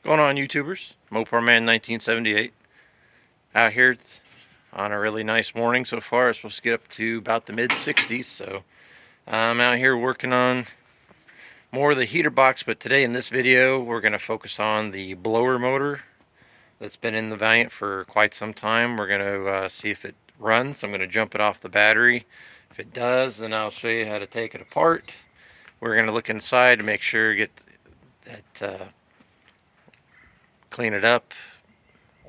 Going on, YouTubers? Mopar Man 1978 out here on a really nice morning so far. It's supposed to get up to about the mid-60s, so I'm out here working on more of the heater box. But today in this video we're going to focus on the blower motor that's been in the Valiant for quite some time. We're going to see if it runs. I'm going to jump it off the battery. If it does, then I'll show you how to take it apart. We're going to look inside to make sure, get that clean it up,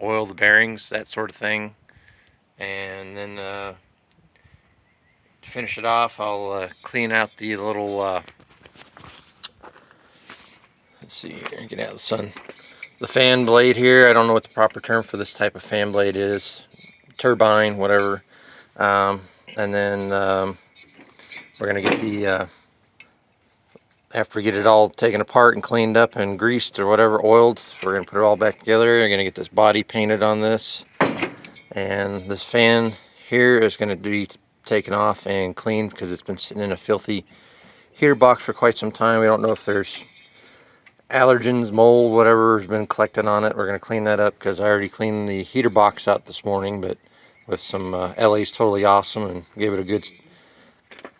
oil the bearings, that sort of thing, and then to finish it off, I'll clean out the little let's see here, get out of the sun, the fan blade here. I don't know what the proper term for this type of fan blade is, turbine, whatever. And then we're gonna get the after we get it all taken apart and cleaned up and greased or whatever, oiled, we're going to put it all back together. We're going to get this body painted on this. And this fan here is going to be taken off and cleaned because it's been sitting in a filthy heater box for quite some time. We don't know if there's allergens, mold, whatever has been collected on it. We're going to clean that up because I already cleaned the heater box out this morning, but with some LA's Totally Awesome, and gave it a good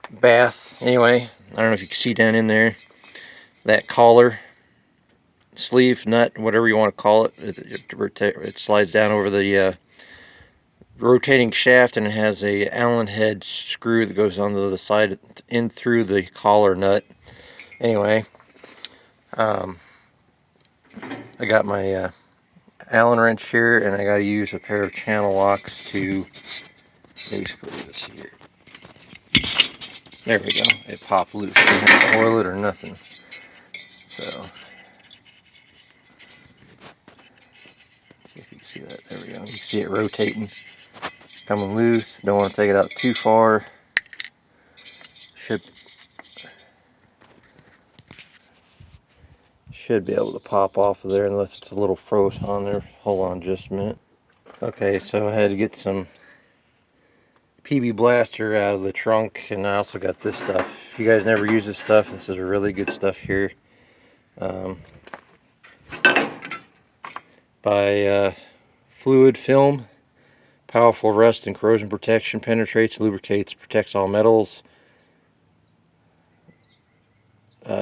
bath. Anyway, I don't know if you can see down in there, that collar, sleeve, nut, whatever you want to call it, it slides down over the rotating shaft, and it has a Allen head screw that goes on the other side in through the collar nut. Anyway, I got my Allen wrench here, and I got to use a pair of channel locks to basically, let's see here. There we go. It popped loose. I didn't have to oil it or nothing. So, see if you can see that. There we go. You can see it rotating, coming loose. Don't want to take it out too far. Should be able to pop off of there unless it's a little froze on there. Hold on just a minute. Okay, so I had to get some PB Blaster out of the trunk, and I also got this stuff. If you guys never use this stuff, this is really good stuff here. By Fluid Film. Powerful rust and corrosion protection, penetrates, lubricates, protects all metals.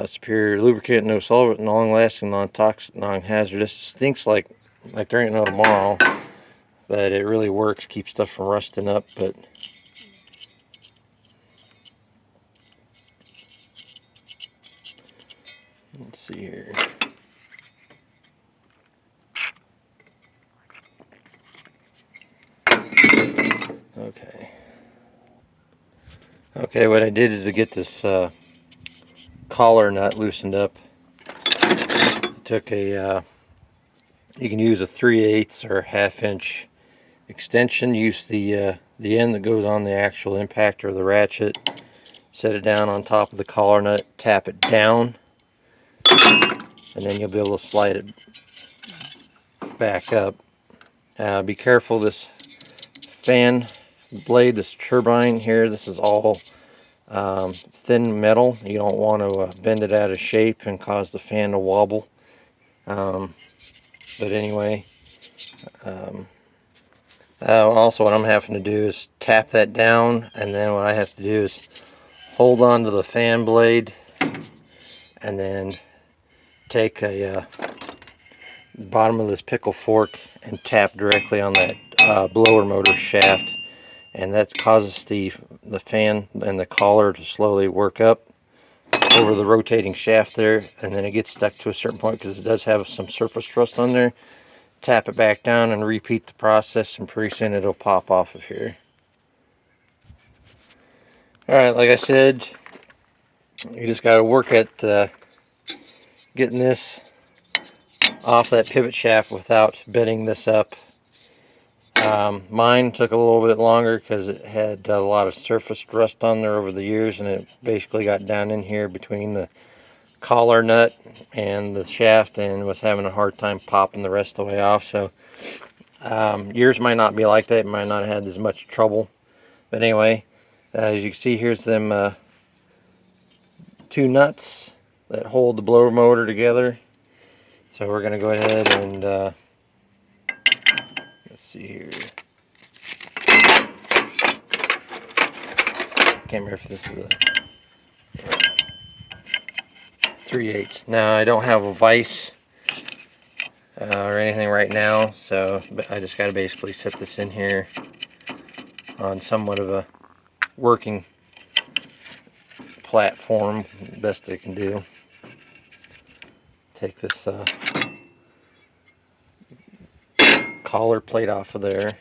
Superior lubricant, no solvent, long-lasting, non-toxic, non-hazardous. Stinks like there ain't no tomorrow, but it really works. Keeps stuff from rusting up. But let's see here. Okay, what I did is to get this collar nut loosened up. Took a you can use a 3/8 or 1/2 inch extension. Use the end that goes on the actual impactor of the ratchet. Set it down on top of the collar nut, tap it down, and then you'll be able to slide it back up. Be careful, this fan blade, this turbine here, this is all thin metal. You don't want to bend it out of shape and cause the fan to wobble. But anyway, also what I'm having to do is tap that down, and then what I have to do is hold on to the fan blade and then take a bottom of this pickle fork and tap directly on that blower motor shaft, and that causes the fan and the collar to slowly work up over the rotating shaft there, and then it gets stuck to a certain point because it does have some surface rust on there. Tap it back down and repeat the process, and pretty soon it'll pop off of here. Alright, like I said, you just got to work at getting this off that pivot shaft without bending this up. Mine took a little bit longer because it had a lot of surface rust on there over the years, and it basically got down in here between the collar nut and the shaft and was having a hard time popping the rest of the way off. So yours might not be like that. It might not have had as much trouble. But anyway, as you can see, here's them two nuts that hold the blower motor together. So we're going to go ahead and let's see here. Can't remember if this is a 3/8. Now I don't have a vise or anything right now, so but I just got to basically set this in here on somewhat of a working platform, best I can do. Take this collar plate off of there,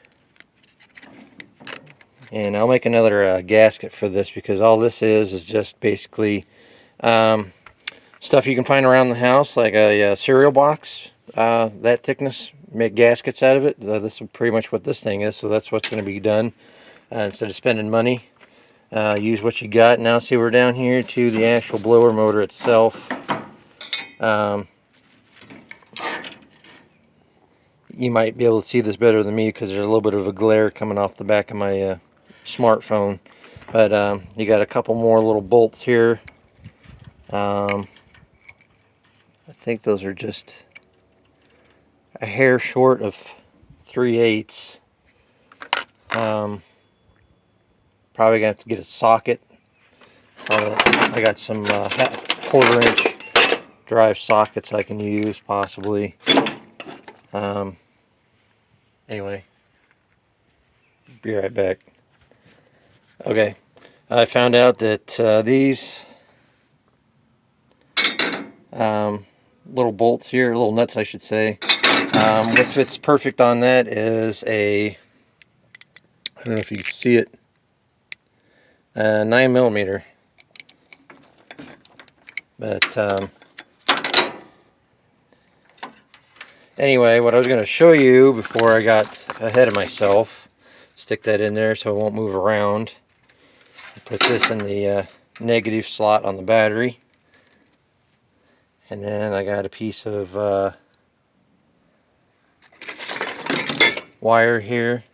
and I'll make another gasket for this, because all this is just basically stuff you can find around the house, like a cereal box, that thickness, make gaskets out of it. This is pretty much what this thing is, so that's what's going to be done. Instead of spending money, use what you got. Now see, we're down here to the actual blower motor itself. You might be able to see this better than me because there's a little bit of a glare coming off the back of my smartphone. But you got a couple more little bolts here. I think those are just a hair short of 3/8. Probably gonna have to get a socket. I got some 1/4-inch drive sockets I can use, possibly. Anyway, be right back. Okay, I found out that these little bolts here, little nuts I should say, what fits perfect on that is a, I don't know if you can see it, 9mm. But anyway, what I was going to show you before I got ahead of myself, stick that in there so it won't move around. Put this in the negative slot on the battery. And then I got a piece of wire here.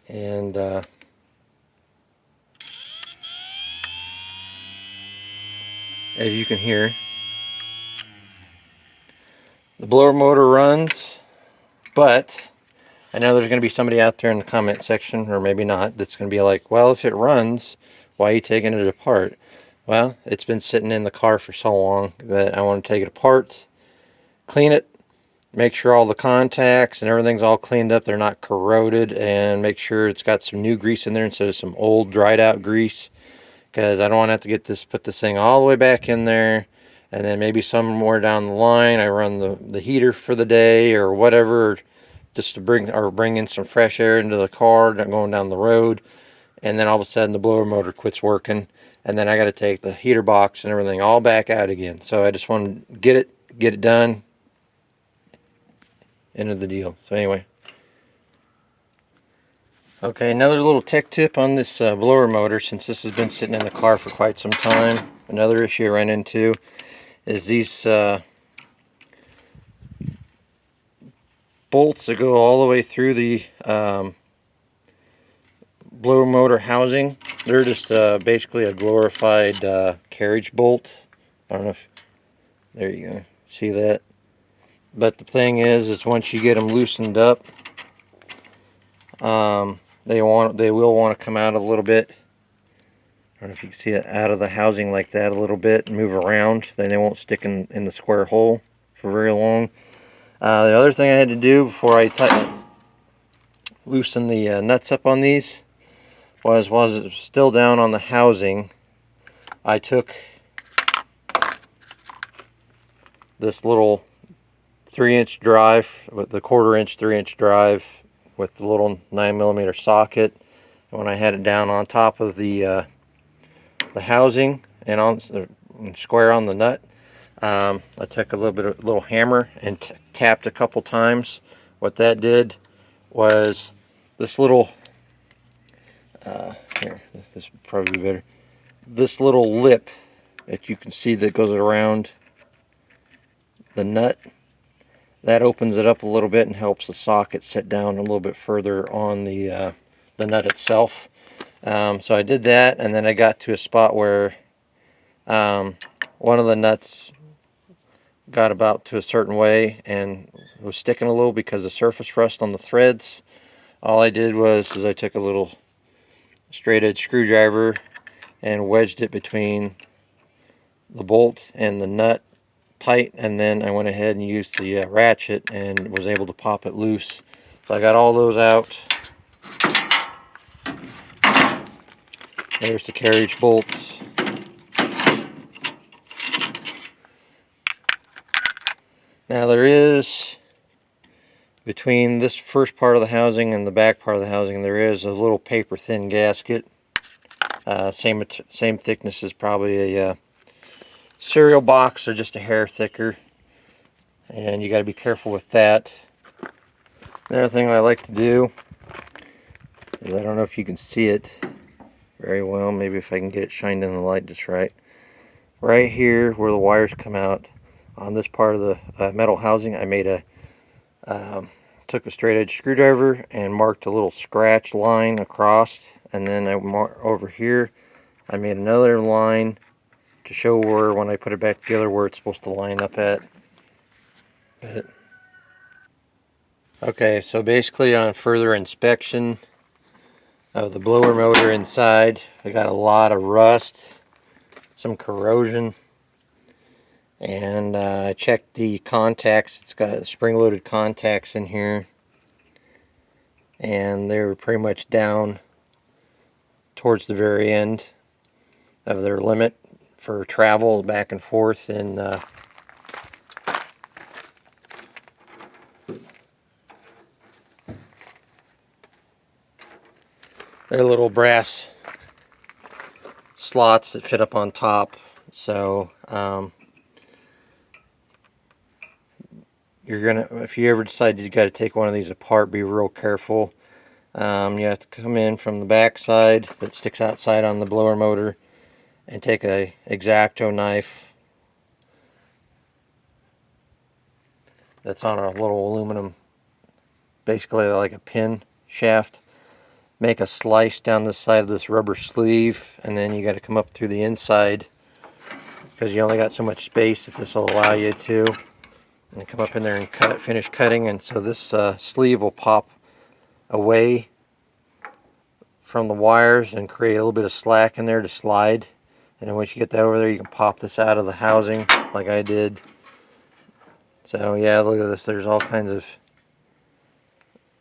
And as you can hear, the blower motor runs, but I know there's going to be somebody out there in the comment section, or maybe not, that's going to be like, well, if it runs, why are you taking it apart? Well, it's been sitting in the car for so long that I want to take it apart, clean it, make sure all the contacts and everything's all cleaned up, they're not corroded, and make sure it's got some new grease in there instead of some old dried out grease, because I don't want to have to put this thing all the way back in there, and then maybe somewhere down the line I run the heater for the day or whatever, just to bring in some fresh air into the car, not going down the road, and then all of a sudden the blower motor quits working, and then I got to take the heater box and everything all back out again. So I just want to get it done, end of the deal. So anyway, okay, another little tech tip on this blower motor, since this has been sitting in the car for quite some time. Another issue I ran into is these bolts that go all the way through the blower motor housing. They're just basically a glorified carriage bolt. I don't know if, there you go, see that? But the thing is once you get them loosened up, they will want to come out a little bit. I don't know if you can see it, out of the housing like that a little bit and move around. Then they won't stick in the square hole for very long. The other thing I had to do before I loosen the nuts up on these was it was still down on the housing, I took this little 3-inch drive with the 1/4-inch 3-inch drive with the little 9mm socket, and when I had it down on top of the housing and on square on the nut, I took a little hammer and tapped a couple times. What that did was this little here, this would probably be better. This little lip that you can see that goes around the nut, that opens it up a little bit and helps the socket sit down a little bit further on the nut itself. So I did that, and then I got to a spot where One of the nuts got about to a certain way and was sticking a little because of surface rust on the threads. All I did was I took a little straight edge screwdriver and wedged it between the bolt and the nut tight, and then I went ahead and used the ratchet and was able to pop it loose. So I got all those out. There's the carriage bolts. Now there is, between this first part of the housing and the back part of the housing, there is a little paper thin gasket. Same thickness as probably a cereal box, or just a hair thicker. And you got to be careful with that. Another thing I like to do is, I don't know if you can see it very well, maybe if I can get it shined in the light just right. Right here where the wires come out on this part of the metal housing, I made took a straight edge screwdriver and marked a little scratch line across, and then over here I made another line to show where, when I put it back together, where it's supposed to line up at. Okay, so basically on further inspection of the blower motor inside, I got a lot of rust, some corrosion, and I checked the contacts. It's got spring-loaded contacts in here, and they were pretty much down towards the very end of their limit for travel back and forth. And they're little brass slots that fit up on top. So you're gonna, if you ever decide you got to take one of these apart, be real careful. You have to come in from the back side that sticks outside on the blower motor and take a X-Acto knife that's on a little aluminum, basically like a pin shaft. Make a slice down the side of this rubber sleeve, and then you got to come up through the inside, because you only got so much space that this will allow you to. And come up in there and finish cutting, and so this sleeve will pop away from the wires and create a little bit of slack in there to slide. And then once you get that over there, you can pop this out of the housing like I did. So yeah, look at this. There's all kinds of,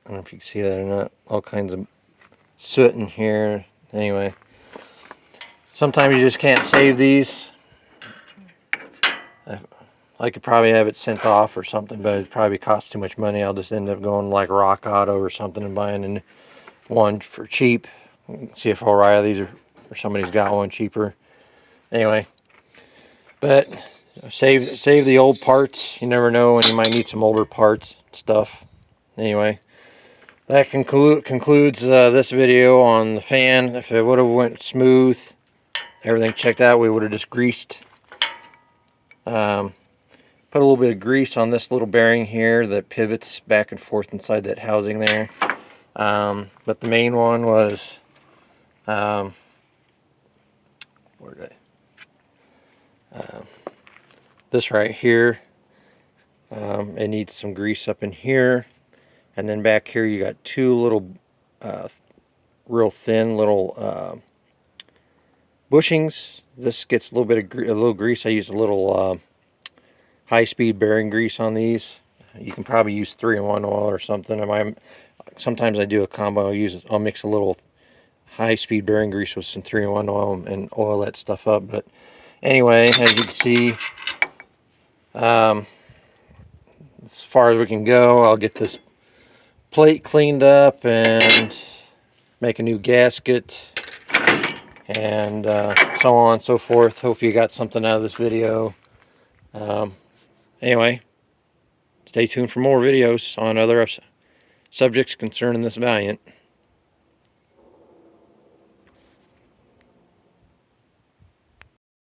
I don't know if you can see that or not, all kinds of soot in here. Anyway, sometimes you just can't save these. I could probably have it sent off or something, but it'd probably cost too much money. I'll just end up going like Rock Auto or something and buying one for cheap. See if O'Reilly's or somebody's got one cheaper. Anyway, but save the old parts. You never know when you might need some older parts stuff. Anyway, that concludes this video on the fan. If it would have went smooth, everything checked out, we would have just greased. Put a little bit of grease on this little bearing here that pivots back and forth inside that housing there. But the main one was, this right here. It needs some grease up in here. And then back here you got two little, real thin little bushings. This gets a little bit of a little grease. I use a little high-speed bearing grease on these. You can probably use 3-in-1 oil or something. Sometimes I do a combo. I'll mix a little high-speed bearing grease with some 3-in-1 oil and oil that stuff up. But anyway, as you can see, as far as we can go, I'll get this plate cleaned up and make a new gasket and so on and so forth. Hope you got something out of this video. Anyway, stay tuned for more videos on other subjects concerning this Valiant.